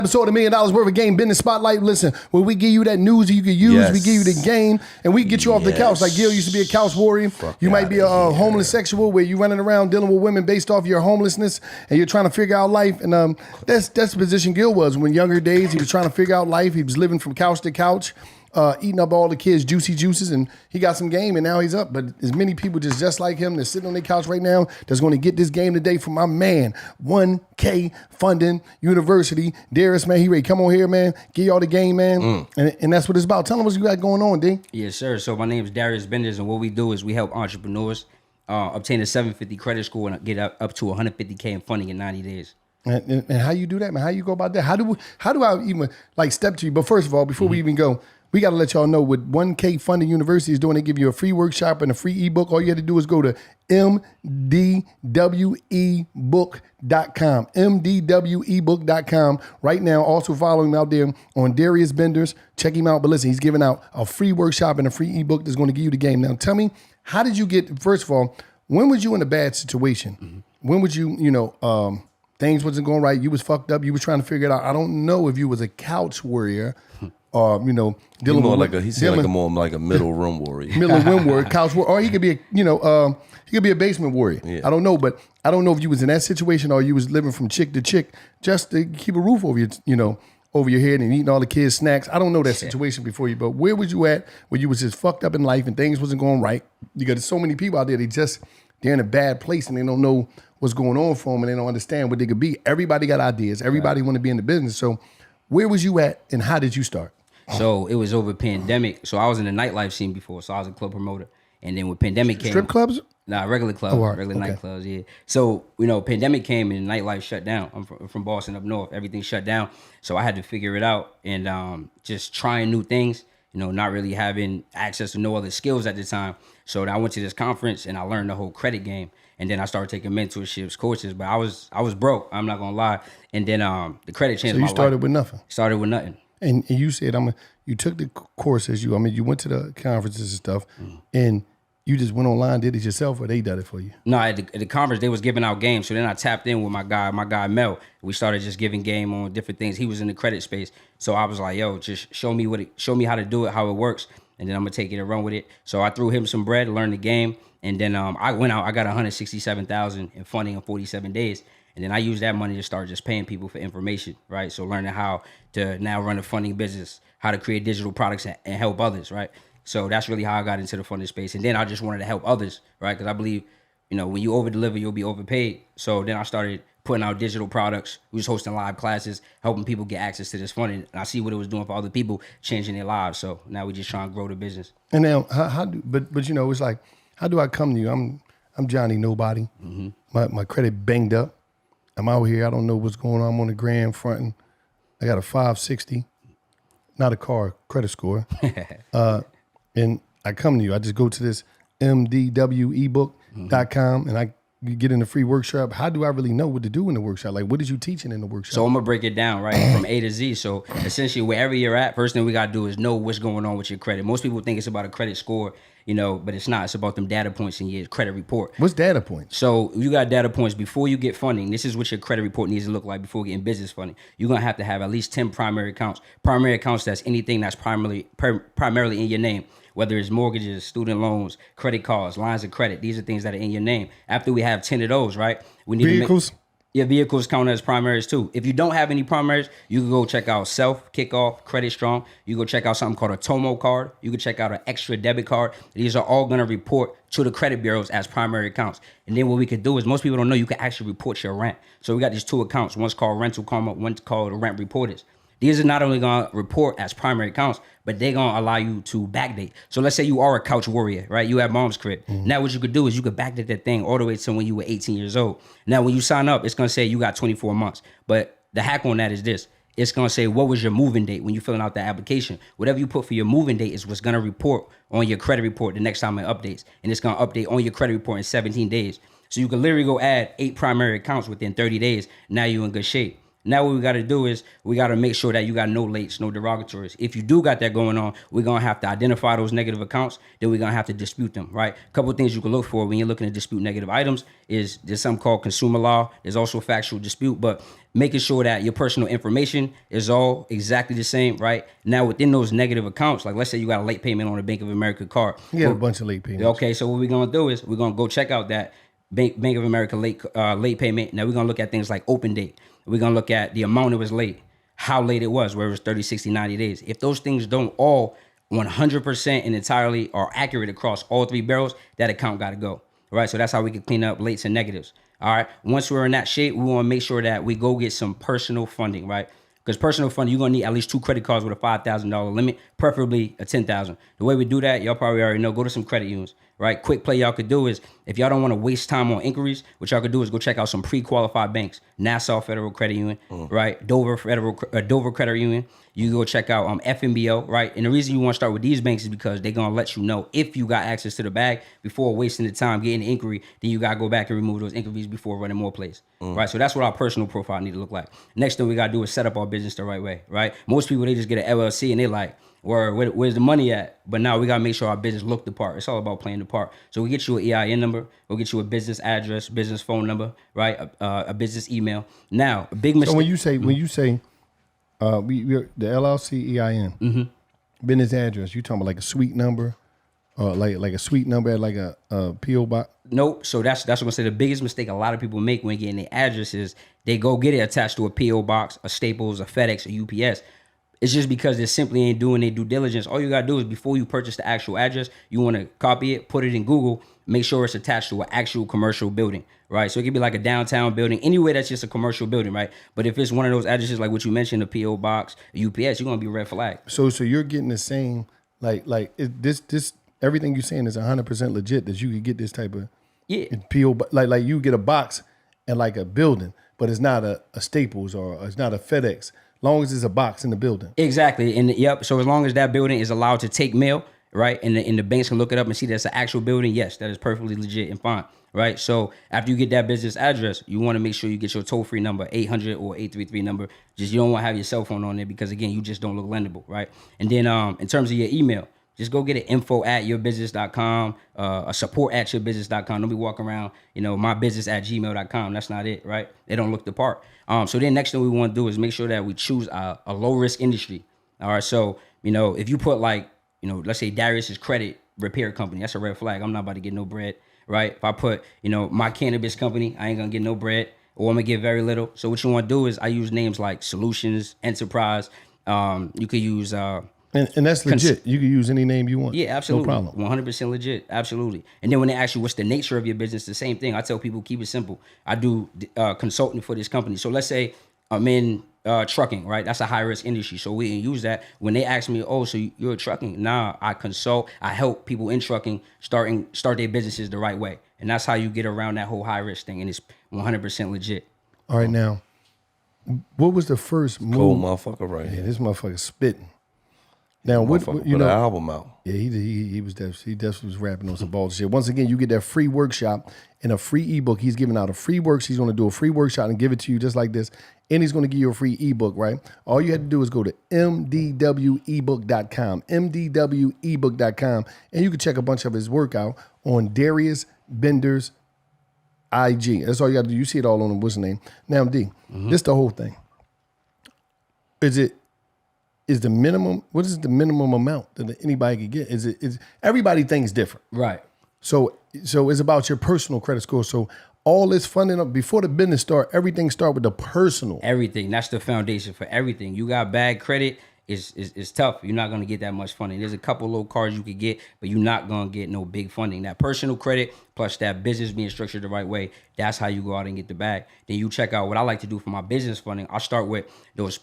Episode of $1 Million Worth of Game Business Spotlight. Listen, when we give you that news you can use, we give you the game, and we get you off the couch. Like Gil used to be a couch warrior. You might be a homeless sexual where you're running around dealing with women based off your homelessness, and you're trying to figure out life. And that's the position Gil was when younger days. He was trying to figure out life. He was living from couch to couch. Eating up all the kids' juicy juices, and he got some game, and now he's up. But there's many people just like him that's sitting on their couch right now that's going to get this game today from my man, 1K Funding University. Darius, man, he ready. Come on here, man. Give y'all the game, man. And that's what it's about. Tell them what you got going on, D. Yes, sir. So my name is Darius Benders, and what we do is we help entrepreneurs obtain a 750 credit score and get up to 150K in funding in 90 days. And how you do that, man? How you go about that? How do I even like step to you? But first of all, before we even go, we got to let y'all know what 1K Funding University is doing. They give you a free workshop and a free ebook. All you have to do is go to mdwebook.com, mdwebook.com right now. Also follow him out there on Darius Benders. Check him out. But listen, he's giving out a free workshop and a free ebook that's going to give you the game. Now, tell me, how did you get, first of all, when was you in a bad situation? When would you, things wasn't going right. You was fucked up. You was trying to figure it out. I don't know if you was a couch warrior dealing more with like he seemed like more like a middle room warrior. Middle room warrior, couch warrior, or he could be he could be a basement warrior. Yeah. I don't know, but I don't know if you was in that situation or you was living from chick to chick just to keep a roof over your over your head and eating all the kids' snacks. I don't know that situation before you, but where was you at when you was just fucked up in life and things wasn't going right? You got so many people out there, they're in a bad place and they don't know what's going on for them and they don't understand what they could be. Everybody got ideas. Everybody want to be in the business. So where was you at and how did you start? So it was over pandemic. So I was in the nightlife scene before. So I was a club promoter. And then when pandemic came. Strip clubs? Nah, regular clubs, regular nightclubs, yeah. So, pandemic came and nightlife shut down. I'm from Boston up north. Everything shut down. So I had to figure it out and just trying new things, not really having access to no other skills at the time. So I went to this conference and I learned the whole credit game. And then I started taking mentorships, courses, but I was broke. I'm not gonna lie. And then the credit changed my life. So you started with nothing? Started with nothing. And you said, you took the courses, you went to the conferences and stuff, and you just went online, did it yourself, or they did it for you? No, at the conference, they was giving out games. So then I tapped in with my guy Mel. We started just giving game on different things. He was in the credit space. So I was like, yo, just show me how to do it, how it works, and then I'm gonna take it and run with it. So I threw him some bread, learned the game, and then I went out, I got $167,000 in funding in 47 days. And then I used that money to start just paying people for information, right? So learning how to now run a funding business, how to create digital products and help others, right? So that's really how I got into the funding space. And then I just wanted to help others, right? Because I believe, when you over-deliver, you'll be overpaid. So then I started putting out digital products. We was hosting live classes, helping people get access to this funding. And I see what it was doing for other people, changing their lives. So now we just trying to grow the business. And now, it's like, how do I come to you? I'm Johnny Nobody. My credit banged up. I'm out here. I don't know what's going on. I'm on the grand fronting. I got a 560, not a car, credit score. And I come to you. I just go to this mdwebook.com and I get in the free workshop. How do I really know what to do in the workshop? Like, what is you teaching in the workshop? So I'm going to break it down, right, from A to Z. So essentially, wherever you're at, first thing we got to do is know what's going on with your credit. Most people think it's about a credit score, but it's not. It's about them data points in your credit report. What's data points? So you got data points before you get funding. This is what your credit report needs to look like before getting business funding. You're going to have at least 10 primary accounts. Primary accounts, that's anything that's primarily in your name. Whether it's mortgages, student loans, credit cards, lines of credit. These are things that are in your name. After we have 10 of those, right? We need vehicles? Vehicles count as primaries too. If you don't have any primaries, you can go check out Self, Kickoff, Credit Strong. You go check out something called a Tomo card. You can check out an extra debit card. These are all going to report to the credit bureaus as primary accounts. And then what we could do is, most people don't know, you can actually report your rent. So we got these two accounts. One's called Rental Karma, one's called Rent Reporters. These are not only going to report as primary accounts, but they're going to allow you to backdate. So let's say you are a couch warrior, right? You have mom's crib. Now what you could do is you could backdate that thing all the way to when you were 18 years old. Now when you sign up, it's going to say you got 24 months. But the hack on that is this. It's going to say, what was your moving date when you're filling out the application? Whatever you put for your moving date is what's going to report on your credit report the next time it updates. And it's going to update on your credit report in 17 days. So you can literally go add 8 primary accounts within 30 days. Now you're in good shape. Now what we got to do is we got to make sure that you got no lates, no derogatories. If you do got that going on, we're going to have to identify those negative accounts. Then we're going to have to dispute them, right? A couple of things you can look for when you're looking to dispute negative items is there's something called consumer law. There's also factual dispute, but making sure that your personal information is all exactly the same, right? Now within those negative accounts, like let's say you got a late payment on a Bank of America card. You got a bunch of late payments. Okay, so what we're going to do is we're going to go check out that Bank of America late payment. Now we're going to look at things like open date. We're going to look at the amount it was late, how late it was, whether it was 30, 60, 90 days. If those things don't all 100% and entirely are accurate across all three barrels, that account got to go. All right, so that's how we can clean up lates and negatives. All right, once we're in that shape, we want to make sure that we go get some personal funding, right? Because personal funding, you're going to need at least 2 credit cards with a $5,000 limit, preferably a $10,000. The way we do that, y'all probably already know, go to some credit unions, right? Quick play y'all could do is, if y'all don't want to waste time on inquiries, what y'all could do is go check out some pre-qualified banks. Nassau Federal Credit Union, right? Dover Credit Union. You go check out FNBO, right? And the reason you want to start with these banks is because they're going to let you know if you got access to the bag before wasting the time getting the inquiry. Then you got to go back and remove those inquiries before running more plays, right? So that's what our personal profile need to look like. Next thing we got to do is set up our business the right way, right? Most people, they just get an LLC and they like, where's the money at? But now we got to make sure our business look the part. It's all about playing the part. So we get you an EIN number. We'll get you a business address, business phone number, right? A business email. Now, a big mistake. So when you say the LLC EIN, business address, you talking about like a suite number, like a suite number at like a PO box? Nope. So that's what I'm gonna say. The biggest mistake a lot of people make when getting their address is they go get it attached to a PO box, a Staples, a FedEx, a UPS. It's just because they simply ain't doing their due diligence. All you gotta do is before you purchase the actual address, you want to copy it, put it in Google, make sure it's attached to an actual commercial building, right? So it could be like a downtown building, anywhere that's just a commercial building, right? But if it's one of those addresses like what you mentioned, a PO box, a UPS, you're gonna be red flag. So you're getting the same this everything you're saying is 100% legit that you could get this type of PO like you get a box and like a building, but it's not a Staples or it's not a FedEx. Long as it's a box in the building. Exactly. And yep. So as long as that building is allowed to take mail, right? And the banks can look it up and see that's an actual building. Yes, that is perfectly legit and fine. Right. So after you get that business address, you want to make sure you get your toll-free number, 800 or 833 number. Just you don't want to have your cell phone on there because again, you just don't look lendable. Right. And then in terms of your email, just go get an info@yourbusiness.com, a support@yourbusiness.com. Don't be walking around, mybusiness@gmail.com. That's not it, right? They don't look the part. So then next thing we want to do is make sure that we choose a low risk industry. All right. So, if you put let's say Darius's credit repair company, that's a red flag. I'm not about to get no bread, right? If I put, my cannabis company, I ain't gonna get no bread or I'm gonna get very little. So what you want to do is I use names like Solutions, Enterprise. You could use, and that's legit. You can use any name you want. Yeah, absolutely. No problem. 100% legit. Absolutely. And then when they ask you what's the nature of your business, the same thing. I tell people, keep it simple. I do consulting for this company. So let's say I'm in trucking, right? That's a high risk industry. So we can use that. When they ask me, oh, so you're trucking? Nah, I consult. I help people in trucking start their businesses the right way. And that's how you get around that whole high risk thing. And it's 100% legit. All right, now, what was the first move? Cold motherfucker right Yeah, here. this motherfucker spitting. Now, Put an album out. Yeah, he definitely was rapping on some balls shit. Once again, you get that free workshop and a free ebook. He's giving out a free workshop. He's going to do a free workshop and give it to you just like this. And he's going to give you a free ebook, right? All you had to do is go to mdwebook.com, mdwebook.com, and you can check a bunch of his work out on Darius Bender's IG. That's all you got to do. You see it all on what's the name. Now, D, this the whole thing. Is the minimum? What is the minimum amount that anybody could get? Is everybody thinks different, Right. So it's about your personal credit score. So all this funding up before the business start, everything start with the personal. Everything. That's the foundation for everything. You got bad credit, it's tough. You're not gonna get that much funding. There's a couple little cards you could get, but you're not gonna get no big funding. That personal credit plus that business being structured the right way, that's how you go out and get the bag. Then you check out what I like to do for my business funding. I'll start with those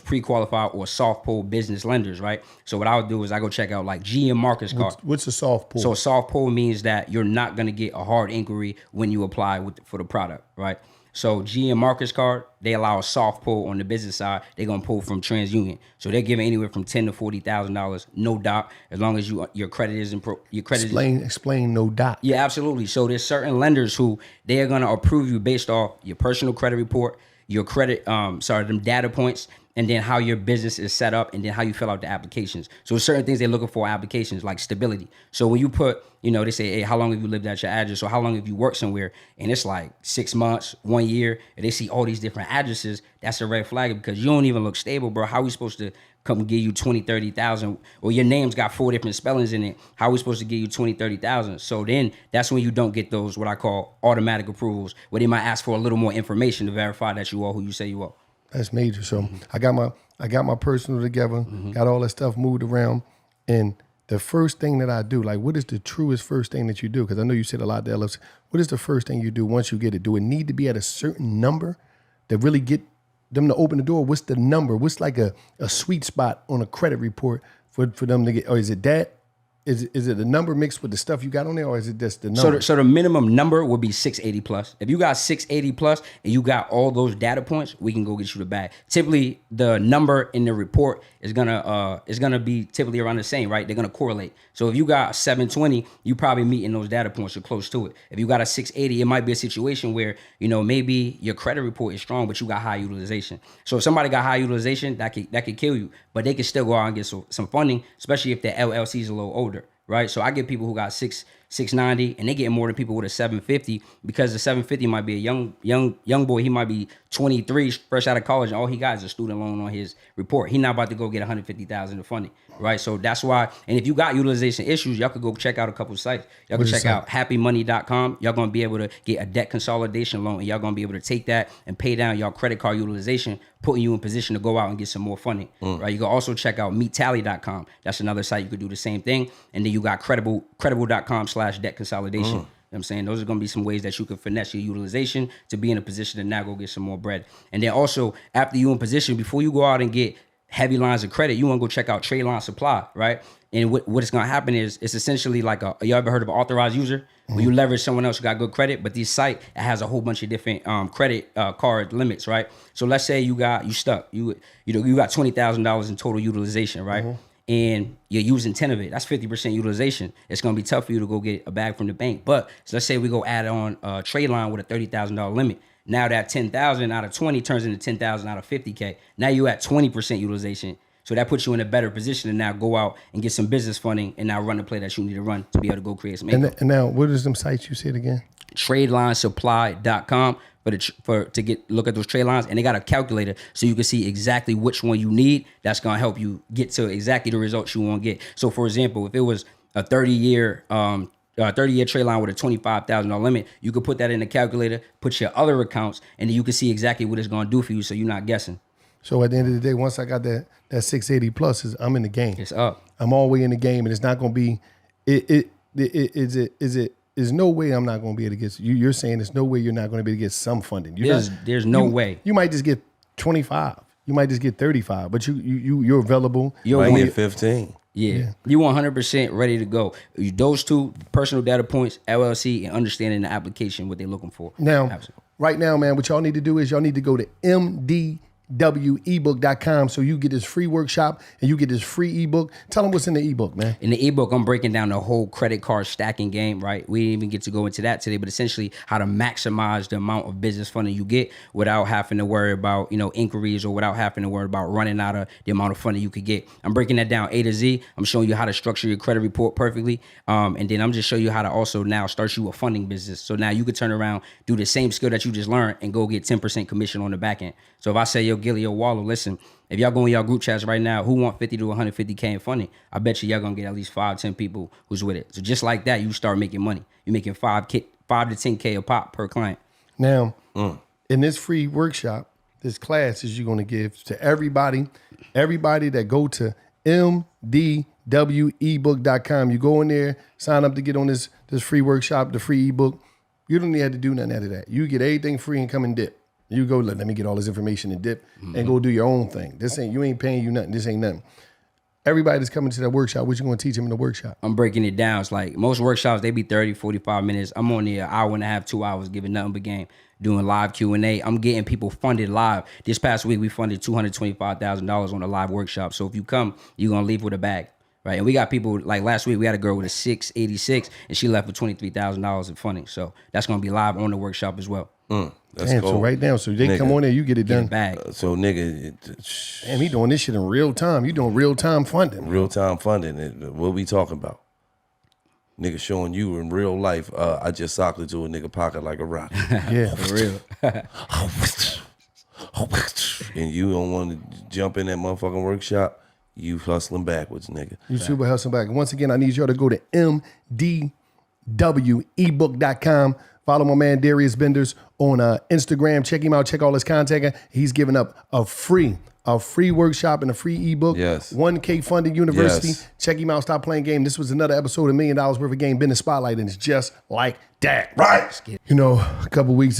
pre-qualified or soft pull business lenders, right? So what I'll do is I go check out like GM Marcus card. What's a soft pull? So a soft pull means that you're not gonna get a hard inquiry when you apply for the product, right? So GM Marcus card, they allow a soft pull on the business side. They're gonna pull from TransUnion, so they're giving anywhere from $10,000 to $40,000, no doc, as long as your credit is Explain no doc. Yeah, absolutely. So there's certain lenders who they are gonna approve you based off your personal credit report, your credit, them data points, and then how your business is set up, and then how you fill out the applications. So certain things they're looking for applications, like stability. So when you put, they say, hey, how long have you lived at your address, or how long have you worked somewhere? And it's like 6 months, 1 year, and they see all these different addresses. That's a red flag, because you don't even look stable, bro. How are we supposed to come give you 20, 30,000, or your name's got 4 different spellings in it? How are we supposed to give you 20, 30,000? So then that's when you don't get those, what I call automatic approvals, where they might ask for a little more information to verify that you are who you say you are. That's major. So I got my personal together, got all that stuff moved around, and the first thing that I do, like, what is the truest first thing that you do? Because I know you said a lot, Dollaz. What is the first thing you do once you get it? Do it need to be at a certain number that really get them to open the door? What's the number? What's like a sweet spot on a credit report for them to get? Or is it that? Is it the number mixed with the stuff you got on there, or is it just the number? So the minimum number would be 680 plus. If you got 680 plus and you got all those data points, we can go get you the bag. Typically, the number in the report is gonna be typically around the same, right? They're gonna correlate. So if you got 720, you probably meeting those data points or close to it. If you got a 680, it might be a situation where maybe your credit report is strong, but you got high utilization. So if somebody got high utilization, that could kill you, but they can still go out and get some funding, especially if the LLC is a little older. Right, so I get people who got 690, and they get more than people with a 750, because the 750 might be a young boy. He might be 23, fresh out of college, and all he got is a student loan on his report. He not about to go get 150,000 in funding, right? So that's why. And if you got utilization issues, y'all could go check out a couple sites. Y'all can check out happymoney.com. Y'all gonna be able to get a debt consolidation loan, and y'all gonna be able to take that and pay down y'all credit card utilization, putting you in position to go out and get some more funding, right? You can also check out meettally.com. That's another site you could do the same thing. And then you got credible.com/debt consolidation. You know what I'm saying? Those are going to be some ways that you can finesse your utilization to be in a position to now go get some more bread. And then also, after you in position, before you go out and get heavy lines of credit, you want to go check out Trade Line Supply, right? And what is going to happen is, it's essentially like you ever heard of an authorized user? Where you leverage someone else who got good credit, but this site, it has a whole bunch of different credit card limits, right? So let's say you stuck. You got $20,000 in total utilization, right? And you're using 10 of it. That's 50% utilization. It's going to be tough for you to go get a bag from the bank. But so let's say we go add on a trade line with a $30,000 limit. Now that 10,000 out of 20 turns into 10,000 out of 50K. Now you at 20% utilization. So that puts you in a better position to now go out and get some business funding and now run the play that you need to run to be able to go create some income. And now, what is them sites you said again? TradelineSupply.com to look at those trade lines, and they got a calculator so you can see exactly which one you need. That's gonna help you get to exactly the results you want to get. So, for example, if it was a 30-year trade line with a $25,000 limit, you could put that in the calculator, put your other accounts, and then you can see exactly what it's gonna do for you, so you're not guessing. So at the end of the day, once I got that 680 plus, I'm in the game. It's up. I'm all the way in the game, and it's not gonna be. There's no way I'm not going to be able to get. You're saying there's no way you're not going to be able to get some funding. There's no way. You might just get 25. You might just get 35. But you're available. You might get 15. Yeah. You 100% ready to go. Those two personal data points, LLC, and understanding the application, what they're looking for. Now, Absolutely. Right now, man, what y'all need to do is y'all need to go to mdwebook.com so you get this free workshop and you get this free ebook. Tell them what's in the ebook, man. In the ebook, I'm breaking down the whole credit card stacking game, right? We didn't even get to go into that today, but essentially how to maximize the amount of business funding you get without having to worry about, inquiries, or without having to worry about running out of the amount of funding you could get. I'm breaking that down A to Z. I'm showing you how to structure your credit report perfectly. And then I'm just showing you how to also now start you a funding business. So now you could turn around, do the same skill that you just learned, and go get 10% commission on the back end. So if I say, yo, Gilly or Wallow, listen, if y'all go in y'all group chats right now, who want 50 to 150K in funding, I bet y'all gonna get at least 5-10 people who's with it. So just like that, you start making money. You're making 5 to 10K a pop per client. Now, in this free workshop, this class is you're gonna give to everybody that go to mdwebook.com. You go in there, sign up to get on this free workshop, the free ebook. You don't even have to do nothing after that. You get everything free and come and dip. You go, let me get all this information and dip and go do your own thing. You ain't paying you nothing. This ain't nothing. Everybody that's coming to that workshop, what you going to teach them in the workshop? I'm breaking it down. It's like most workshops, they be 30, 45 minutes. I'm on there an hour and a half, 2 hours, giving nothing but game, doing live Q&A. I'm getting people funded live. This past week, we funded $225,000 on a live workshop. So if you come, you're going to leave with a bag. Right, and we got people, like last week, we had a girl with a 686, and she left with $23,000 in funding. So that's going to be live on the workshop as well. That's Damn, cold. so right now, so they come on there, you get it done. Bag. So nigga, Damn, he doing this shit in real time. You doing real time funding. real time funding. What we talking about? Nigga showing you in real life. I just socked into a nigga pocket like a rock. Yeah. For real. And you don't want to jump in that motherfucking workshop. You hustling backwards, nigga. You super hustling back. Once again, I need y'all to go to mdwebook.com. Follow my man Darius Benders on Instagram. Check him out. Check all his contact. He's giving up a free workshop and a free ebook. Yes. 1K funded university. Yes. Check him out. Stop playing game. This was another episode of $1 Million Worth of Game Business Spotlight, and it's just like that. Right. You know, a couple weeks ago,